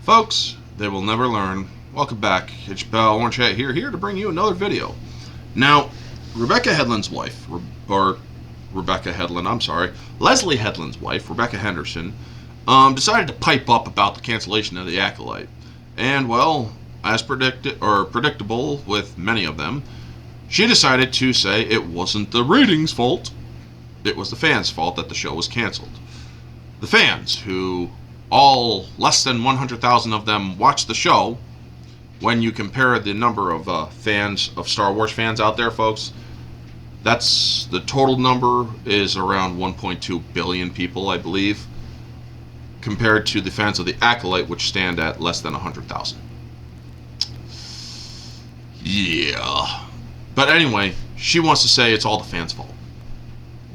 Folks, they will never learn. Welcome back. It's Bell Orange Hat here to bring you another video. Now, Rebecca Headland's wife, or Rebecca Headland, I'm sorry, Leslie Headland's wife, Rebecca Henderson, decided to pipe up about the cancellation of the Acolyte. And, well, as predictable with many of them, she decided to say it wasn't the ratings' fault. It was the fans' fault that the show was canceled. The fans, who all less than 100,000 of them watched the show. When you compare the number of fans of Star Wars fans out there, folks, that's the total number is around 1.2 billion people, I believe, compared to the fans of the Acolyte, which stand at less than 100,000. Yeah. But anyway, she wants to say it's all the fans' fault.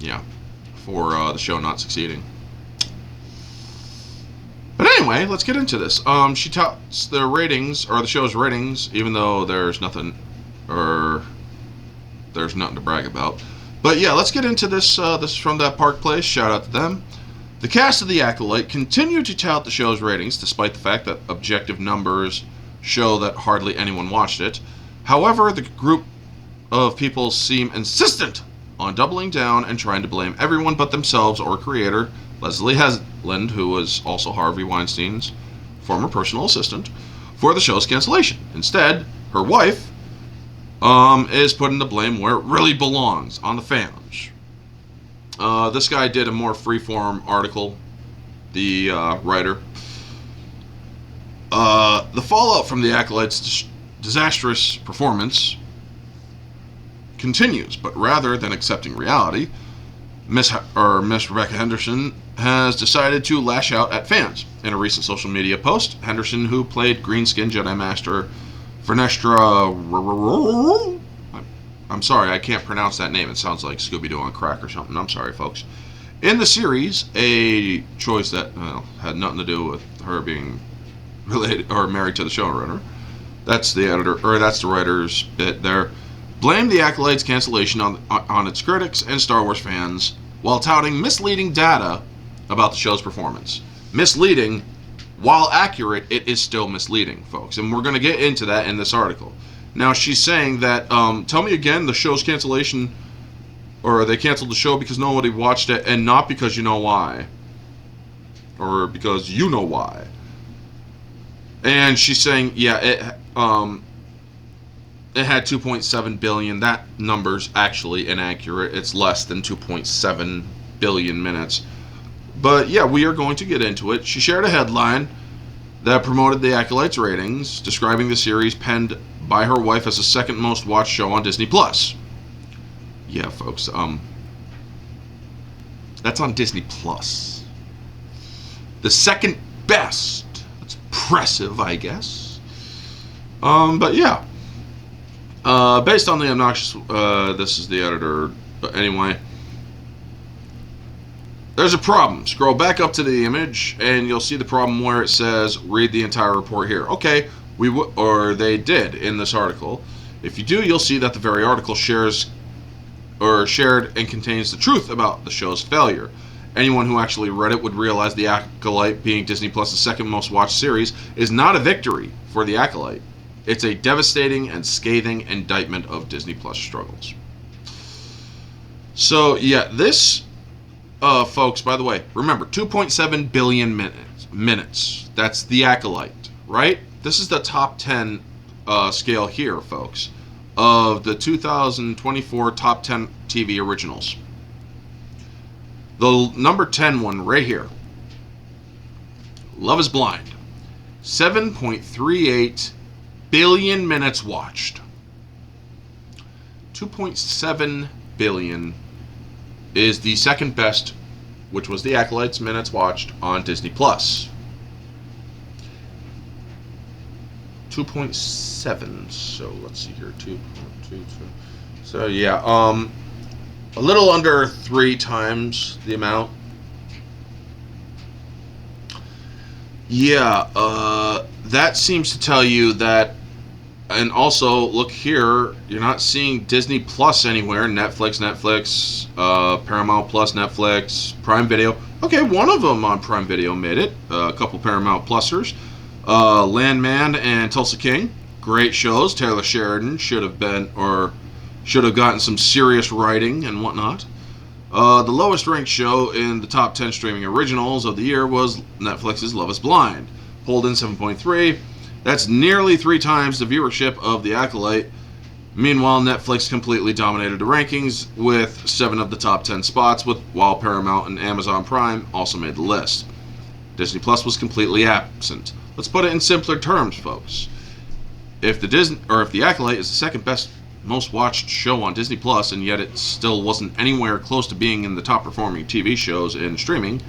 Yeah. For the show not succeeding. But anyway, let's get into this. She touts the ratings, or the show's ratings, even though there's nothing to brag about. But yeah, let's get into this. This is from That Park Place. Shout out to them. The cast of The Acolyte continued to tout the show's ratings, despite the fact that objective numbers show that hardly anyone watched it. However, the group of people seem insistent on doubling down and trying to blame everyone but themselves or creator Leslie Headland, who was also Harvey Weinstein's former personal assistant, for the show's cancellation. Instead, her wife is putting the blame where it really belongs, on the fans. This guy did a more freeform article, the writer. The fallout from the Acolyte's disastrous performance continues, but rather than accepting reality, Miss Rebecca Henderson has decided to lash out at fans. In a recent social media post, Henderson, who played Greenskin Jedi Master Vernestra, I'm sorry, I can't pronounce that name. It sounds like Scooby-Doo on crack or something. I'm sorry, folks. In the series, a choice that had nothing to do with her being related or married to the showrunner. That's the editor, or that's the writer's bit there. Blamed the Acolyte's cancellation on its critics and Star Wars fans, while touting misleading data about the show's performance. Misleading, while accurate, it is still misleading, folks. And we're going to get into that in this article. Now, she's saying that, tell me again, the show's cancellation, or they canceled the show because nobody watched it, and not because you know why. Or because you know why. And she's saying, yeah, it had 2.7 billion. That number's actually inaccurate. It's less than 2.7 billion minutes. But yeah, we are going to get into it. She shared a headline that promoted the Acolyte's ratings, describing the series penned by her wife as the second most watched show on Disney Plus. Yeah, folks, that's on Disney Plus. The second best. That's impressive, I guess. But yeah. Based on the obnoxious, this is the editor, but anyway, there's a problem. Scroll back up to the image, and you'll see the problem where it says, read the entire report here. Okay, they did in this article. If you do, you'll see that the very article shared and contains the truth about the show's failure. Anyone who actually read it would realize the Acolyte, being Disney Plus' second most watched series, is not a victory for the Acolyte. It's a devastating and scathing indictment of Disney Plus struggles. So, yeah, this, folks, by the way, remember, 2.7 billion minutes. That's the Acolyte, right? This is the top 10 scale here, folks, of the 2024 top 10 TV originals. The number 10 one right here, Love is Blind, 7.38 billion minutes watched. 2.7 billion is the second best, which was the Acolyte's minutes watched on Disney Plus. 2.7. So let's see here. 2.22. So yeah, a little under 3 times the amount. Yeah, that seems to tell you that. And also, look here, you're not seeing Disney Plus anywhere. Netflix, Paramount Plus, Netflix, Prime Video. Okay, one of them on Prime Video made it. A couple Paramount Plusers. Landman and Tulsa King, great shows. Taylor Sheridan should have gotten some serious writing and whatnot. The lowest ranked show in the top 10 streaming originals of the year was Netflix's Love is Blind, pulled in 7.3. That's nearly 3 times the viewership of The Acolyte. Meanwhile, Netflix completely dominated the rankings with 7 of the top 10 spots, while Paramount and Amazon Prime also made the list. Disney Plus was completely absent. Let's put it in simpler terms, folks. If The Acolyte is the second best most watched show on Disney Plus, and yet it still wasn't anywhere close to being in the top performing TV shows in streaming,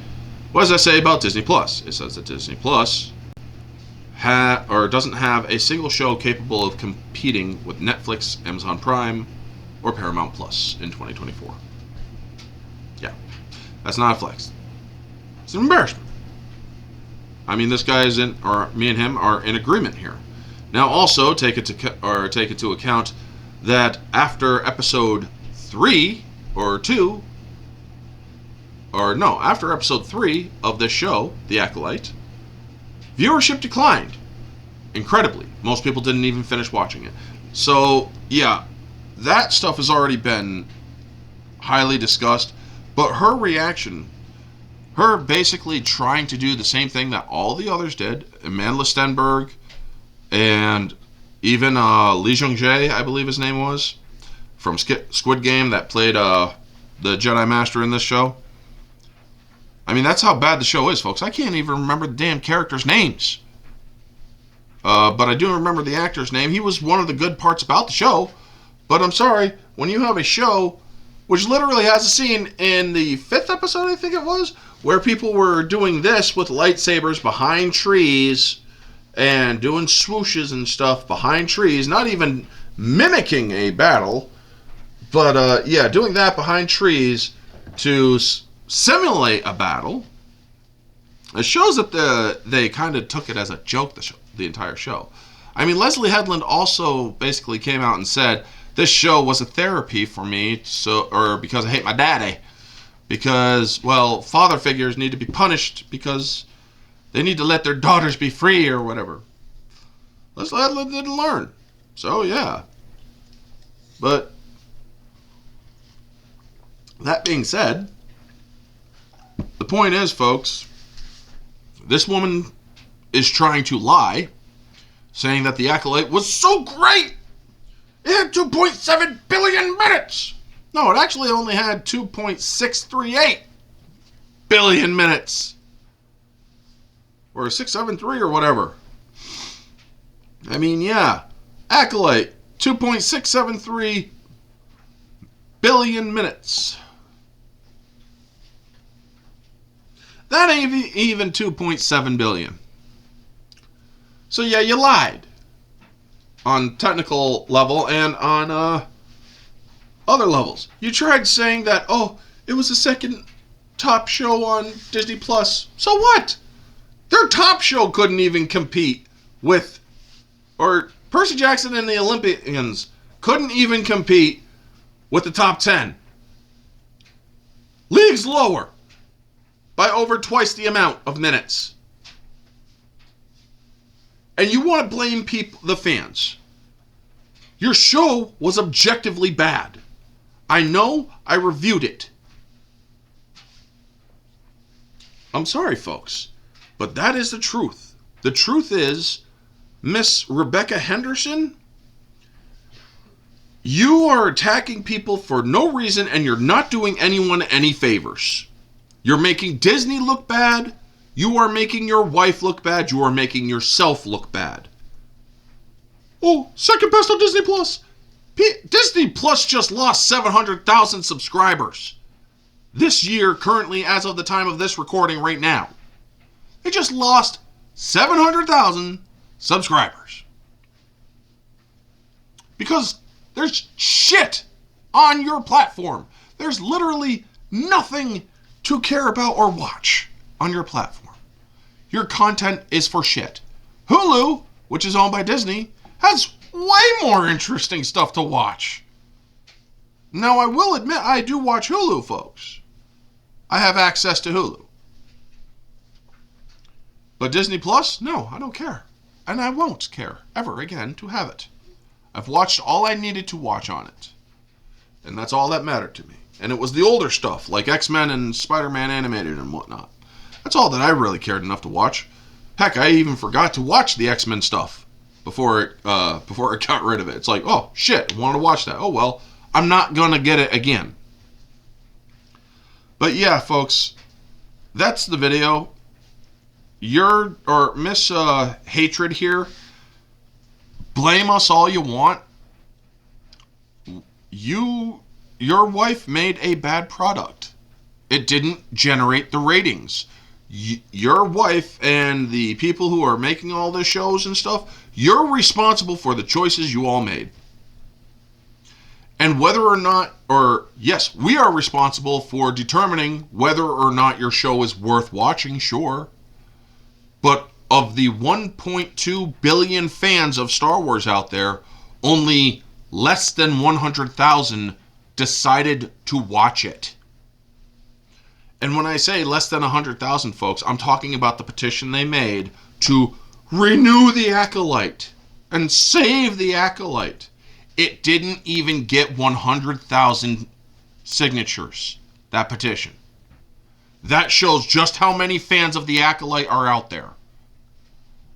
what does that say about Disney Plus? It says that Disney Plus doesn't have a single show capable of competing with Netflix, Amazon Prime, or Paramount Plus in 2024. Yeah, that's not a flex. It's an embarrassment. I mean, this guy me and him are in agreement here. Now, also take into account that after episode 3 after episode 3 of this show, The Acolyte, viewership declined incredibly. Most people didn't even finish watching it. So, yeah, that stuff has already been highly discussed, but her reaction, her basically trying to do the same thing that all the others did, Amanda Stenberg, and even Lee Jung-jae, I believe his name was, from Squid Game, that played the Jedi Master in this show. I mean, that's how bad the show is, folks. I can't even remember the damn characters' names. But I do remember the actor's name. He was one of the good parts about the show. But I'm sorry, when you have a show which literally has a scene in the 5th episode, I think it was, where people were doing this with lightsabers behind trees and doing swooshes and stuff behind trees, not even mimicking a battle, but doing that behind trees to simulate a battle. It shows that they kind of took it as a joke, the entire show. I mean, Leslie Headland also basically came out and said, this show was a therapy for me, because I hate my daddy. Because, well, father figures need to be punished because they need to let their daughters be free or whatever. Leslie Headland didn't learn. So, yeah. But, that being said, the point is, folks, this woman is trying to lie, saying that The Acolyte was so great! It had 2.7 billion minutes! No, it actually only had 2.638 billion minutes. Or 673 or whatever. I mean, yeah. Acolyte, 2.673 billion minutes. That ain't even 2.7 billion. So yeah, you lied. On technical level and on other levels. You tried saying that, it was the second top show on Disney Plus. So what? Their top show couldn't even compete with, or Percy Jackson and the Olympians couldn't even compete with the top 10. Leagues lower by over twice the amount of minutes. And you want to blame the fans. Your show was objectively bad. I know, I reviewed it. I'm sorry, folks, but that is the truth. The truth is, Miss Rebecca Henderson, you are attacking people for no reason and you're not doing anyone any favors. You're making Disney look bad. You are making your wife look bad. You are making yourself look bad. Oh, second best on Disney Plus. Disney Plus just lost 700,000 subscribers. This year, currently, as of the time of this recording right now. They just lost 700,000 subscribers. Because there's shit on your platform. There's literally nothing to care about or watch on your platform. Your content is for shit. Hulu, which is owned by Disney, has way more interesting stuff to watch. Now, I will admit, I do watch Hulu, folks. I have access to Hulu. But Disney Plus, no, I don't care. And I won't care ever again to have it. I've watched all I needed to watch on it. And that's all that mattered to me. And it was the older stuff, like X-Men and Spider-Man animated and whatnot. That's all that I really cared enough to watch. Heck, I even forgot to watch the X-Men stuff before it got rid of it. It's like, oh, shit, I wanted to watch that. Oh, well, I'm not going to get it again. But yeah, folks, that's the video. Miss Hatred here, blame us all you want. Your wife made a bad product. It didn't generate the ratings. Your wife and the people who are making all the shows and stuff, you're responsible for the choices you all made. And whether or not, or yes, we are responsible for determining whether or not your show is worth watching, sure. But of the 1.2 billion fans of Star Wars out there, only less than 100,000 decided to watch it. And when I say less than 100,000, folks, I'm talking about the petition they made to renew the Acolyte and save the Acolyte. It didn't even get 100,000 signatures, that petition. That shows just how many fans of the Acolyte are out there.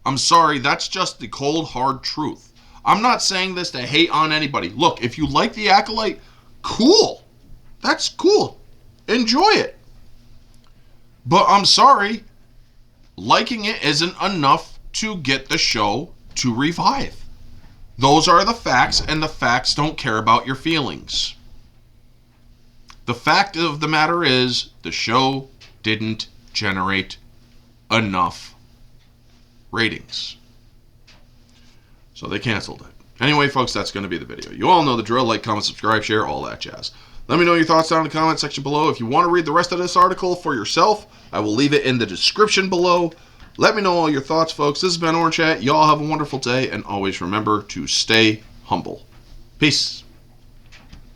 I'm sorry, that's just the cold, hard truth. I'm not saying this to hate on anybody. Look, if you like the Acolyte, cool. That's cool. Enjoy it. But I'm sorry, liking it isn't enough to get the show to revive. Those are the facts, and the facts don't care about your feelings. The fact of the matter is, the show didn't generate enough ratings. So they canceled it. Anyway, folks, that's going to be the video. You all know the drill. Like, comment, subscribe, share, all that jazz. Let me know your thoughts down in the comment section below. If you want to read the rest of this article for yourself, I will leave it in the description below. Let me know all your thoughts, folks. This has been Orange Chat. Y'all have a wonderful day, and always remember to stay humble. Peace.